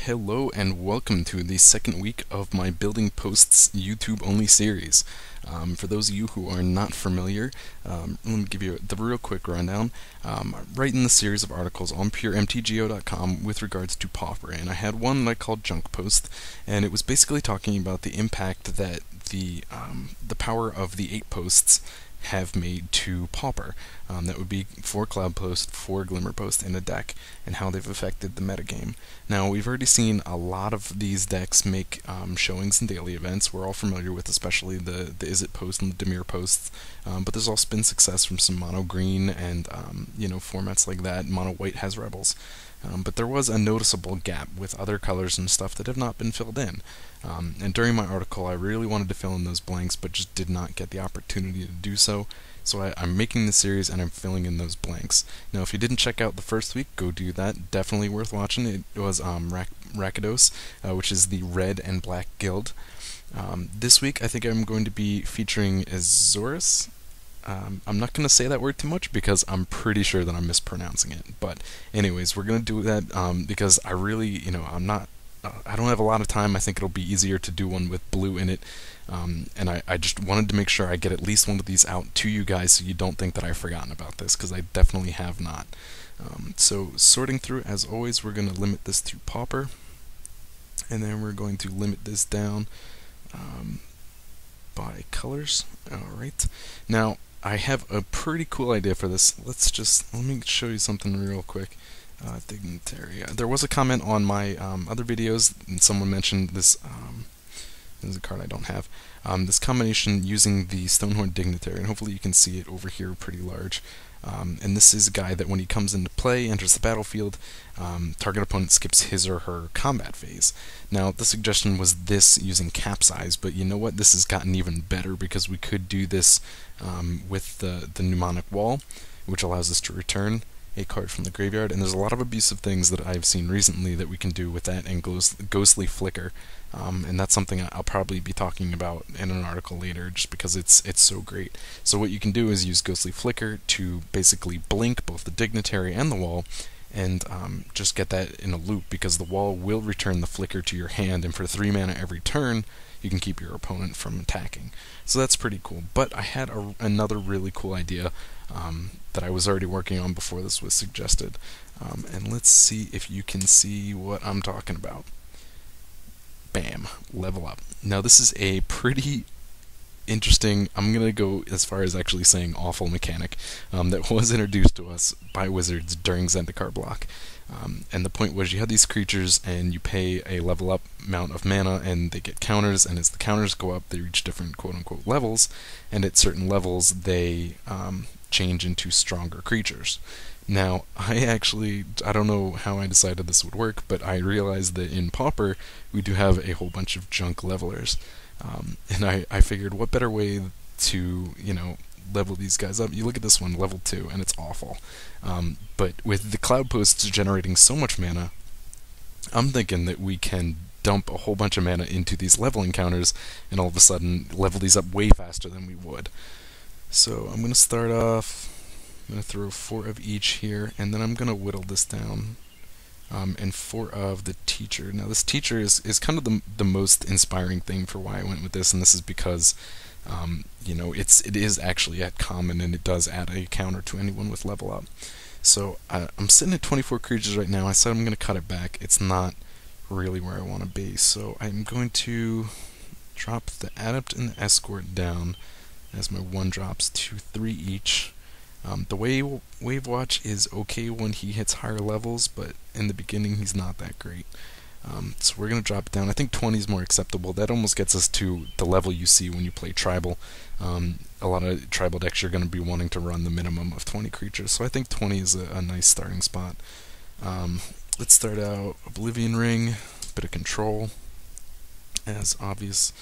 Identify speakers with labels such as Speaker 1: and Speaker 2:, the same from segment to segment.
Speaker 1: Hello and welcome to the second week of my Building Posts YouTube only series. For those of you who are not familiar, let me give you the real quick rundown. I'm writing the series of articles on puremtgo.com with regards to Pauper, and I had one that I called Junk Post, and it was basically talking about the impact that the power of the 8 posts have made to Pauper. That would be 4 Cloud Post, 4 Glimmer Post in a deck, and how they've affected the metagame. Now, we've already seen a lot of these decks make showings in daily events. We're all familiar with especially the Izzet Post and the Dimir Posts, but there's also been success from some Mono Green and formats like that. Mono White has Rebels. But there was a noticeable gap with other colors and stuff that have not been filled in. And during my article, I really wanted to fill in those blanks, but just did not get the opportunity to do so. So I'm making the series and I'm filling in those blanks. Now, if you didn't check out the first week, go do that. Definitely worth watching. It was Rakdos, which is the red and black guild. This week, I think I'm going to be featuring Azorius. I'm not going to say that word too much because I'm pretty sure that I'm mispronouncing it. But anyways, we're going to do that because I really, I don't have a lot of time. I think it'll be easier to do one with blue in it. And I just wanted to make sure I get at least one of these out to you guys so you don't think that I've forgotten about this, because I definitely have not. So sorting through, as always, we're going to limit this to Pauper. And then we're going to limit this down by colors. Alright. Now, I have a pretty cool idea for this. Let me show you something real quick. Dignitary. There was a comment on my other videos, and someone mentioned this. This is a card I don't have. This combination using the Stonehorn Dignitary, and hopefully you can see it over here pretty large. And this is a guy that when he comes into play, enters the battlefield, target opponent skips his or her combat phase. Now, the suggestion was this using Capsize, but you know what? This has gotten even better because we could do this with the Mnemonic Wall, which allows us to return a card from the graveyard, and there's a lot of abusive things that I've seen recently that we can do with that and Ghostly Flicker, and that's something I'll probably be talking about in an article later just because it's so great. So what you can do is use Ghostly Flicker to basically blink both the Dignitary and the wall, and just get that in a loop because the wall will return the flicker to your hand, and for 3 mana every turn you can keep your opponent from attacking. So that's pretty cool. But I had another really cool idea that I was already working on before this was suggested. And let's see if you can see what I'm talking about. Bam, level up. Now this is a pretty interesting, I'm going to go as far as actually saying awful mechanic that was introduced to us by Wizards during Zendikar block. And the point was you had these creatures and you pay a level up amount of mana and they get counters, and as the counters go up they reach different quote-unquote levels, and at certain levels they change into stronger creatures. Now, I don't know how I decided this would work, but I realized that in Pauper we do have a whole bunch of junk levelers. And I figured what better way to, level these guys up. You look at this one, level 2, and it's awful. But with the Cloud Posts generating so much mana, I'm thinking that we can dump a whole bunch of mana into these leveling counters and all of a sudden level these up way faster than we would. So I'm going to start off, I'm going to throw 4 of each here, and then I'm going to whittle this down. And 4 of the Teacher. Now this Teacher is kind of the most inspiring thing for why I went with this, and this is because it is actually at common, and it does add a counter to anyone with level up. So I'm sitting at 24 creatures right now. I said I'm going to cut it back. It's not really where I want to be, so I'm going to drop the Adept and the Escort down as my 1 drops to 3 each. The Wave Watch is okay when he hits higher levels, but in the beginning he's not that great. So we're going to drop it down. I think 20 is more acceptable. That almost gets us to the level you see when you play Tribal. A lot of Tribal decks you're going to be wanting to run the minimum of 20 creatures, so I think 20 is a nice starting spot. Let's start out Oblivion Ring, bit of control, as obvious.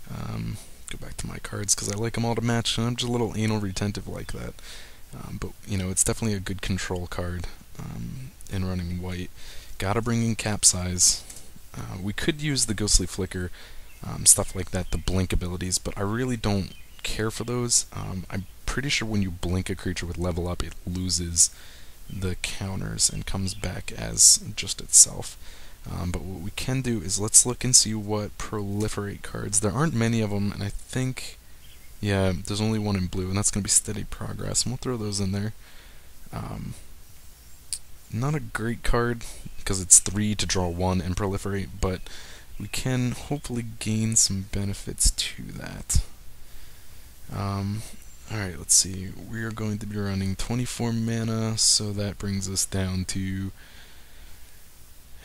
Speaker 1: Go back to my cards because I like them all to match, and I'm just a little anal retentive like that. But it's definitely a good control card in running white. Gotta bring in Capsize. We could use the Ghostly Flicker, stuff like that, the blink abilities, but I really don't care for those. I'm pretty sure when you blink a creature with level up, it loses the counters and comes back as just itself. But what we can do is let's look and see what proliferate cards. There aren't many of them, and I think, yeah, there's only one in blue, and that's going to be Steady Progress, and we'll throw those in there. Not a great card, because it's 3 to draw 1 and proliferate, but we can hopefully gain some benefits to that. Alright, let's see. We are going to be running 24 mana, so that brings us down to...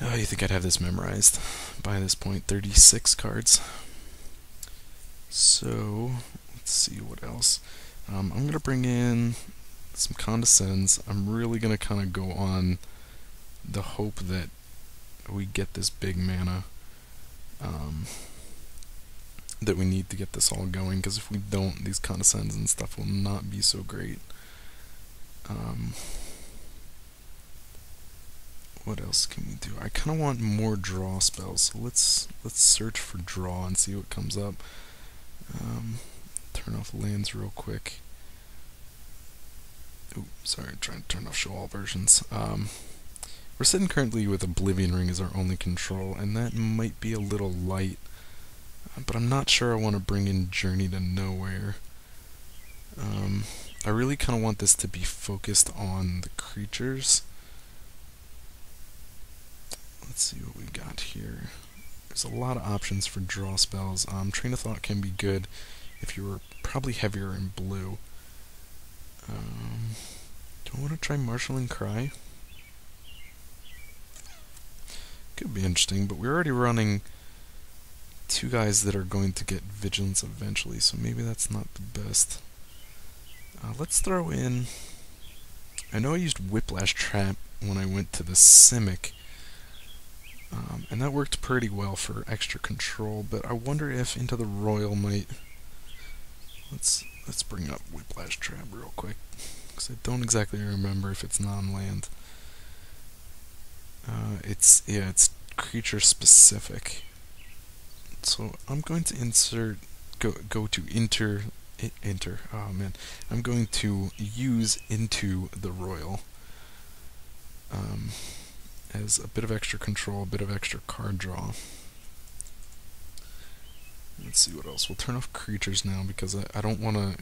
Speaker 1: Oh, you think I'd have this memorized by this point? 36 cards. So, let's see what else. I'm going to bring in some Condescends. I'm really going to kind of go on the hope that we get this big mana that we need to get this all going, because if we don't, these Condescends and stuff will not be so great. What else can we do? I kind of want more draw spells, so let's search for draw and see what comes up. Turn off lands real quick. Oh, sorry, I'm trying to turn off show all versions. We're sitting currently with Oblivion Ring as our only control, and that might be a little light, but I'm not sure I want to bring in Journey to Nowhere. I really kind of want this to be focused on the creatures. Let's see what we got here. There's a lot of options for draw spells. Train of Thought can be good if you were probably heavier in blue. Do I want to try Marshalling Cry? Could be interesting, but we're already running 2 guys that are going to get Vigilance eventually, so maybe that's not the best. Let's throw in... I know I used Whiplash Trap when I went to the Simic, and that worked pretty well for extra control, but I wonder if Into the Royal might... Let's bring up Whiplash Trap real quick, because I don't exactly remember if it's non-land. It's creature specific. So I'm going to go to enter. Oh man, I'm going to use Into the Royal as a bit of extra control, a bit of extra card draw. Let's see what else. We'll turn off creatures now because I don't want to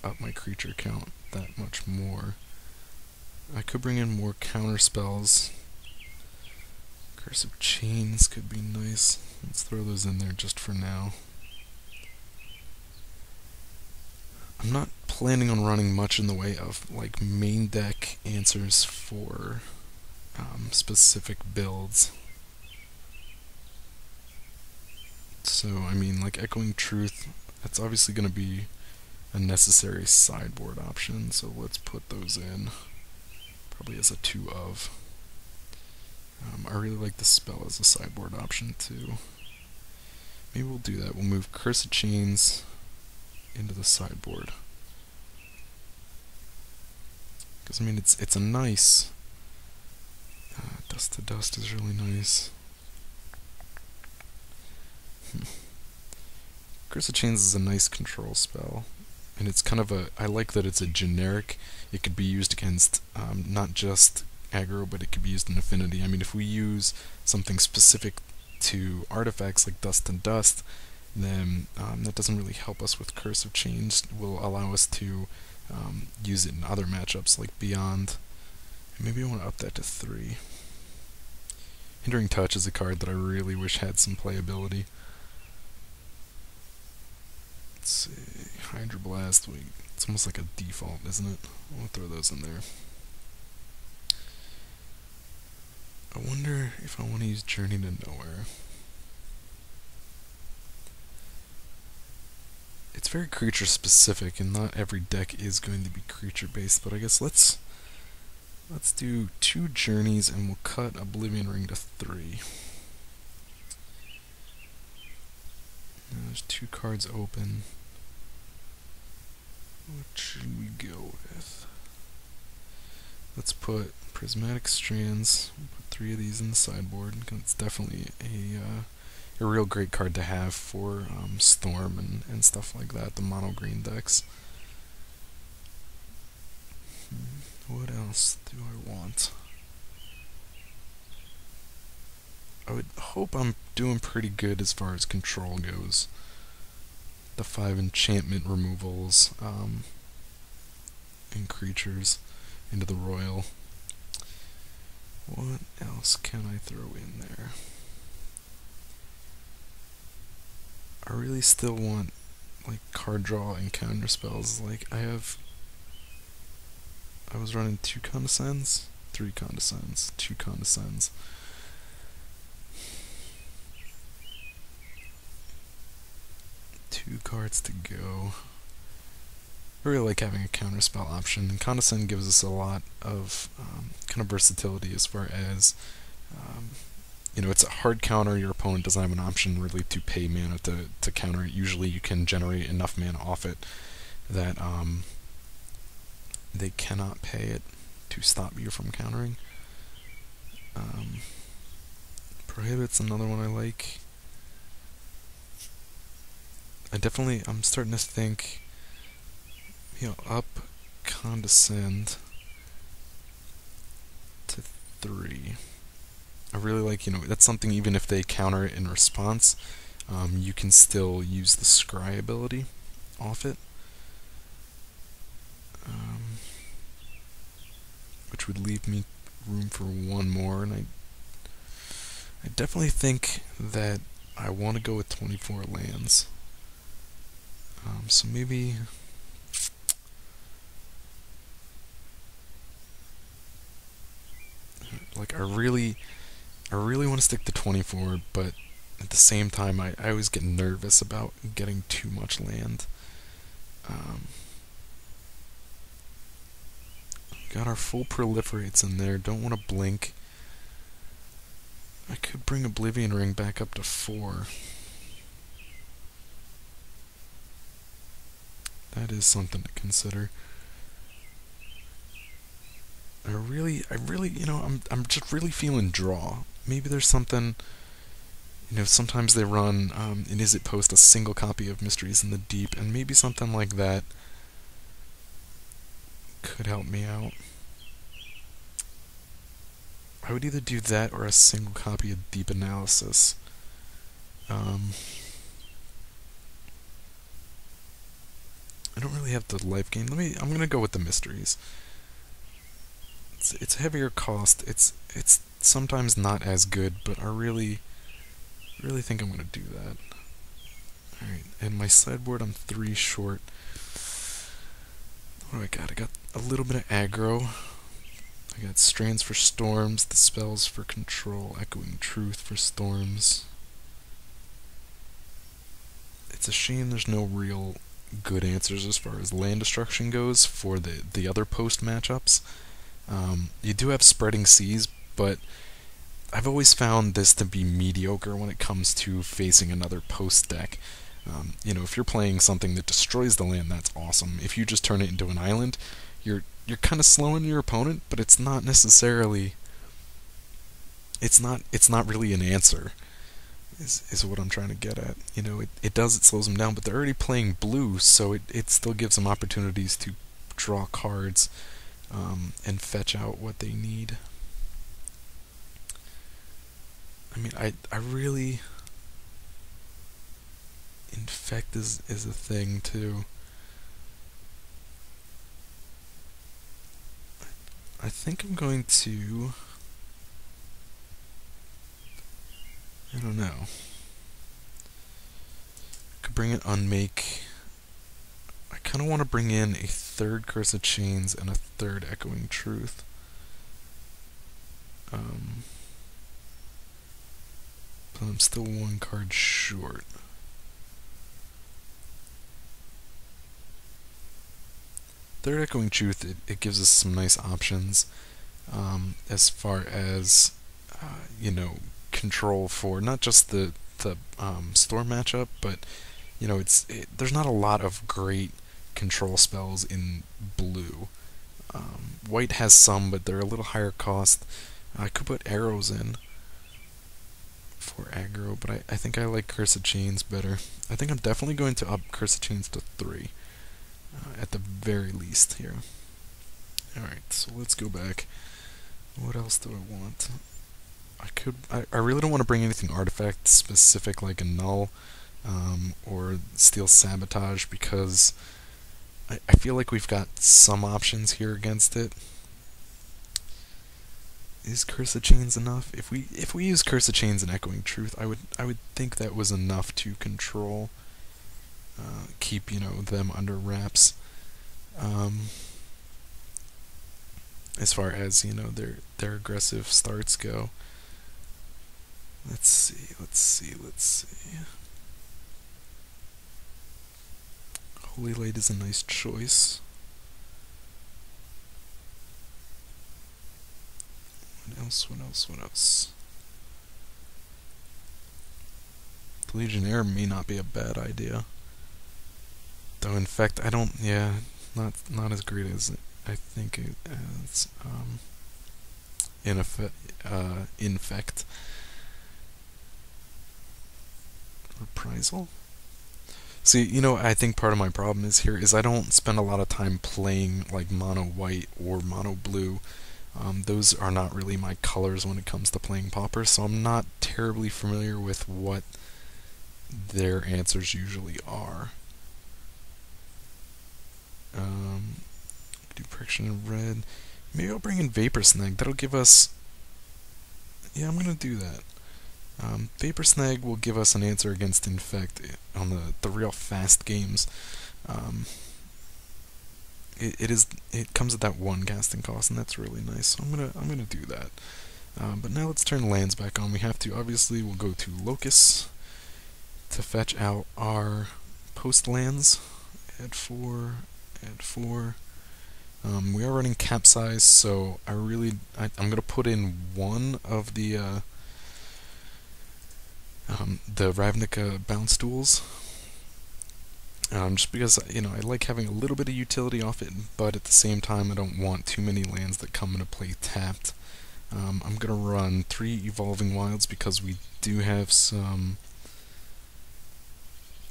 Speaker 1: up my creature count that much more. I could bring in more counter spells. Curse of Chains could be nice. Let's throw those in there just for now. I'm not planning on running much in the way of like main deck answers for specific builds. So I mean, like Echoing Truth, that's obviously going to be a necessary sideboard option, so let's put those in, probably as a 2 of. I really like the spell as a sideboard option too. Maybe we'll do that. We'll move Curse of Chains into the sideboard. Because I mean, it's a nice... Dust to Dust is really nice. Curse of Chains is a nice control spell. And it's kind of a... I like that it's a generic. It could be used against not just aggro, but it could be used in affinity. I mean, if we use something specific to artifacts like Dust to Dust, then that doesn't really help us with Curse of Chains. It will allow us to use it in other matchups like Beyond. And maybe I want to up that to 3. Hindering Touch is a card that I really wish had some playability. Let's see, Hydro Blast, it's almost like a default, isn't it? We'll throw those in there. I wonder if I want to use Journey to Nowhere. It's very creature specific, and not every deck is going to be creature based, but I guess let's do 2 journeys and we'll cut Oblivion Ring to 3. Now there's 2 cards open. What should we go with? Let's put Prismatic Strands, put 3 of these in the sideboard. It's definitely a real great card to have for Storm and stuff like that, the mono green decks. What else do I want? I would hope I'm doing pretty good as far as control goes. The 5 enchantment removals and creatures into the royal. What else can I throw in there? I really still want like card draw and counter spells. Like I was running 2 condescends, 3 condescends, 2 condescends. Two cards to go. I really like having a counterspell option, and Condescend gives us a lot of kind of versatility as far as, it's a hard counter. Your opponent doesn't have an option really to pay mana to counter it. Usually you can generate enough mana off it that they cannot pay it to stop you from countering. Prohibit's another one I like. I'm starting to think, up Condescend to 3. I really like, that's something even if they counter it in response, you can still use the Scry ability off it. Which would leave me room for one more, and I definitely think that I want to go with 24 lands. So maybe like I really want to stick to 24, but at the same time I always get nervous about getting too much land. Got our full proliferates in there, don't want to blink. I could bring Oblivion Ring back up to 4. That is something to consider. I'm just really feeling draw. Maybe there's something, sometimes they run, and Is It Post a single copy of Mysteries in the Deep, and maybe something like that could help me out. I would either do that or a single copy of Deep Analysis. I don't really have the life gain. I'm gonna go with the Mysteries. It's a heavier cost. It's sometimes not as good, but I really think I'm gonna do that. Alright, and my sideboard I'm 3 short. What do I got? I got a little bit of aggro. I got Strands for Storms, the spells for control, Echoing Truth for Storms. It's a shame there's no real good answers as far as land destruction goes for the other post matchups. You do have Spreading Seas, but I've always found this to be mediocre when it comes to facing another post deck. If you're playing something that destroys the land, that's awesome. If you just turn it into an island, you're kind of slowing your opponent, but it's not necessarily. It's not really an answer. Is what I'm trying to get at. It slows them down, but they're already playing blue, so it still gives them opportunities to draw cards and fetch out what they need. I really... Infect is a thing, too. I think I'm going to... I don't know. Could bring an Unmake. I kind of want to bring in a 3rd Curse of Chains and a 3rd Echoing Truth. But I'm still 1 card short. Third Echoing Truth, it gives us some nice options as far as, control for not just the Storm matchup, but, there's not a lot of great control spells in blue. White has some, but they're a little higher cost. I could put arrows in for aggro, but I think I like Curse of Chains better. I think I'm definitely going to up Curse of Chains to 3. At the very least here. Alright, so let's go back. What else do I want? I really don't want to bring anything artifact specific like a null or steel sabotage, because I feel like we've got some options here against it. Is Curse of Chains enough? If we use Curse of Chains and Echoing Truth, I would think that was enough to control, keep them under wraps. As far as their aggressive starts go. Let's see. Holy Light is a nice choice. What else? The Legionnaire may not be a bad idea. Though Infect, not as great as I think it is. Infect. Reprisal? See, I think part of my problem is I don't spend a lot of time playing like mono white or mono blue. Those are not really my colors when it comes to playing Pauper, so I'm not terribly familiar with what their answers usually are. Do Correction in red. Maybe I'll bring in Vapor Snag. That'll give us... Yeah, I'm gonna do that. Vapor Snag will give us an answer against Infect on the real fast games. It comes at that 1 casting cost, and that's really nice. So I'm gonna do that. But now let's turn lands back on. We have to. Obviously, we'll go to Locus to fetch out our post lands. Add 4. We are running Capsize, so I'm gonna put in one of the Ravnica bounce tools. Just because I like having a little bit of utility off it, but at the same time I don't want too many lands that come into play tapped. I'm gonna run 3 Evolving Wilds because we do have some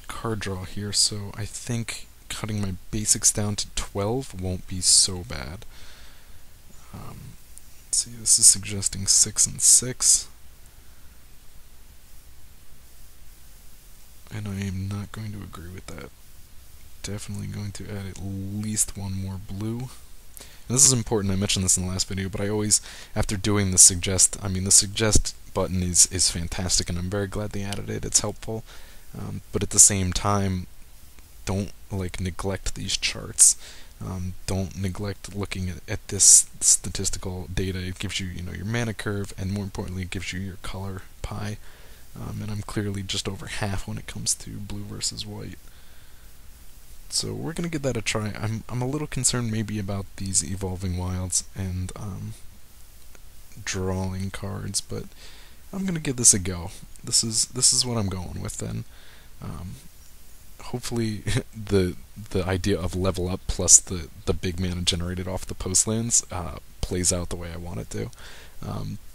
Speaker 1: card draw here, so I think cutting my basics down to 12 won't be so bad. Let's see, this is suggesting 6 and 6. And I am not going to agree with that. Definitely going to add at least 1 more blue. And this is important, I mentioned this in the last video, but I always, after doing the suggest button is fantastic, and I'm very glad they added it, it's helpful. But at the same time, don't neglect these charts. Don't neglect looking at this statistical data. It gives you, your mana curve, and more importantly, it gives you your color pie. And I'm clearly just over half when it comes to blue versus white. So we're gonna give that a try. I'm a little concerned maybe about these Evolving Wilds and drawing cards, but I'm gonna give this a go. This is what I'm going with then. Hopefully the idea of level up plus the big mana generated off the post lands plays out the way I want it to.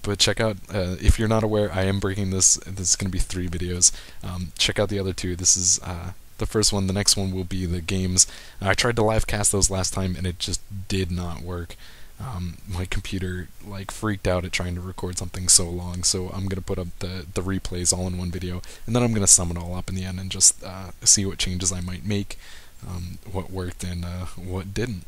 Speaker 1: But check out, if you're not aware, I am breaking this. This is going to be 3 videos. Check out the other 2. This is the first one. The next one will be the games. I tried to live cast those last time, and it just did not work. My computer freaked out at trying to record something so long, so I'm going to put up the replays all in one video, and then I'm going to sum it all up in the end and just see what changes I might make, what worked and what didn't.